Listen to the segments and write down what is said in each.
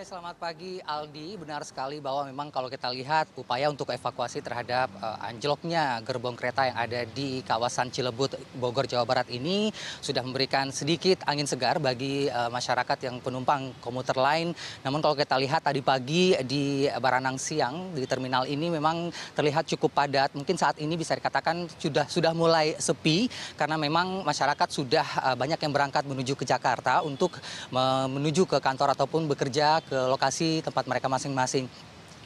Ya, selamat pagi Aldi. Benar sekali bahwa memang kalau kita lihat upaya untuk evakuasi terhadap anjloknya gerbong kereta yang ada di kawasan Cilebut, Bogor, Jawa Barat ini sudah memberikan sedikit angin segar bagi masyarakat yang penumpang komuter lain. Namun kalau kita lihat tadi pagi di Baranang Siang di terminal ini memang terlihat cukup padat. Mungkin saat ini bisa dikatakan sudah mulai sepi karena memang masyarakat sudah banyak yang berangkat menuju ke Jakarta untuk menuju ke kantor ataupun bekerja ke lokasi tempat mereka masing-masing.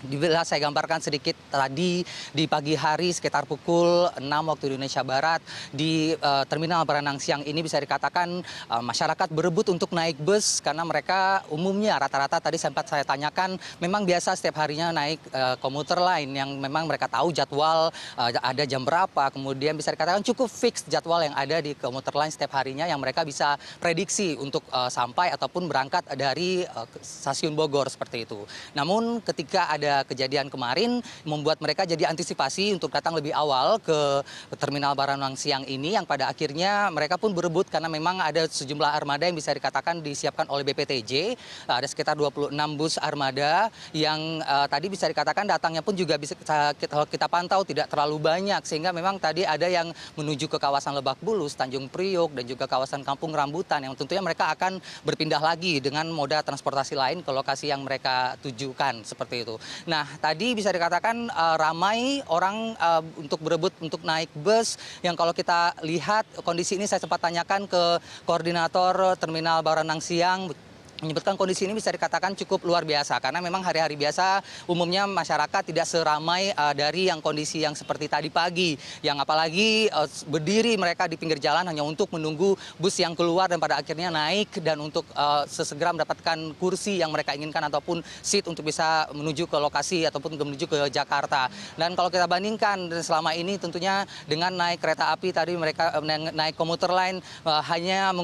Bila saya gambarkan sedikit tadi di pagi hari sekitar pukul 6 waktu Indonesia Barat di Terminal Baranang Siang ini bisa dikatakan masyarakat berebut untuk naik bus karena mereka umumnya rata-rata tadi sempat saya tanyakan memang biasa setiap harinya naik komuter lain yang memang mereka tahu jadwal ada jam berapa, kemudian bisa dikatakan cukup fix jadwal yang ada di komuter lain setiap harinya yang mereka bisa prediksi untuk sampai ataupun berangkat dari stasiun Bogor seperti itu. Namun ketika ada kejadian kemarin membuat mereka jadi antisipasi untuk datang lebih awal ke Terminal Baranang Siang ini yang pada akhirnya mereka pun berebut karena memang ada sejumlah armada yang bisa dikatakan disiapkan oleh BPTJ. Ada sekitar 26 bus armada yang tadi bisa dikatakan datangnya pun juga bisa kita pantau tidak terlalu banyak sehingga memang tadi ada yang menuju ke kawasan Lebak Bulus, Tanjung Priok dan juga kawasan Kampung Rambutan yang tentunya mereka akan berpindah lagi dengan moda transportasi lain ke lokasi yang mereka tujukan seperti itu. Nah, tadi bisa dikatakan ramai orang untuk berebut untuk naik bus yang kalau kita lihat kondisi ini saya sempat tanyakan ke koordinator Terminal Baranang Siang menyebutkan kondisi ini bisa dikatakan cukup luar biasa karena memang hari-hari biasa umumnya masyarakat tidak seramai dari yang kondisi yang seperti tadi pagi yang apalagi berdiri mereka di pinggir jalan hanya untuk menunggu bus yang keluar dan pada akhirnya naik dan untuk sesegera mendapatkan kursi yang mereka inginkan ataupun seat untuk bisa menuju ke lokasi ataupun menuju ke Jakarta. Dan kalau kita bandingkan selama ini tentunya dengan naik kereta api tadi mereka naik komuter lain hanya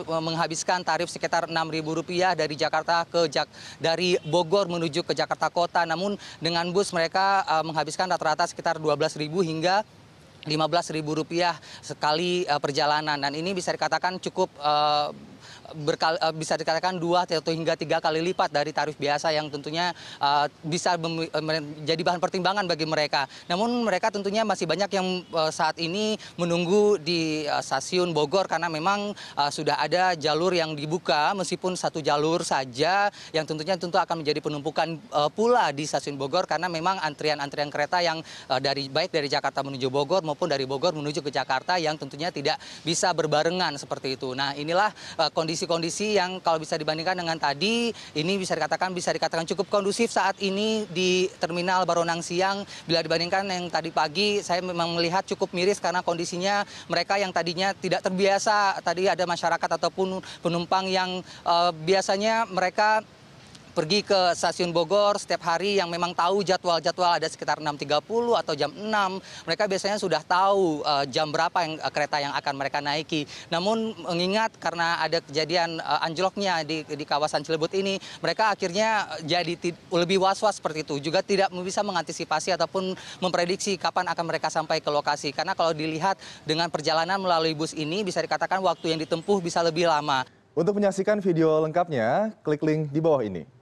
menghabiskan tarif sekitar Rp6.000 dari Jakarta dari Bogor menuju ke Jakarta Kota. Namun dengan bus mereka menghabiskan rata-rata sekitar Rp12.000 hingga Rp15.000 sekali perjalanan. Dan ini bisa dikatakan cukup bisa dikatakan 2 atau hingga 3 kali lipat dari tarif biasa yang tentunya bisa menjadi bahan pertimbangan bagi mereka. Namun mereka tentunya masih banyak yang saat ini menunggu di stasiun Bogor karena memang sudah ada jalur yang dibuka meskipun satu jalur saja yang tentunya akan menjadi penumpukan pula di stasiun Bogor karena memang antrian-antrian kereta yang baik dari Jakarta menuju Bogor maupun dari Bogor menuju ke Jakarta yang tentunya tidak bisa berbarengan seperti itu. Nah, inilah kondisi yang kalau bisa dibandingkan dengan tadi ini bisa dikatakan cukup kondusif saat ini di Terminal Baranang Siang. Bila dibandingkan yang tadi pagi saya memang melihat cukup miris karena kondisinya mereka yang tadinya tidak terbiasa tadi ada masyarakat ataupun penumpang yang biasanya mereka pergi ke stasiun Bogor setiap hari yang memang tahu jadwal-jadwal ada sekitar 6.30 atau jam 6. Mereka biasanya sudah tahu jam berapa yang kereta yang akan mereka naiki. Namun mengingat karena ada kejadian anjloknya di kawasan Cilebut ini, mereka akhirnya jadi lebih was-was seperti itu. Juga tidak bisa mengantisipasi ataupun memprediksi kapan akan mereka sampai ke lokasi. Karena kalau dilihat dengan perjalanan melalui bus ini bisa dikatakan waktu yang ditempuh bisa lebih lama. Untuk menyaksikan video lengkapnya, klik link di bawah ini.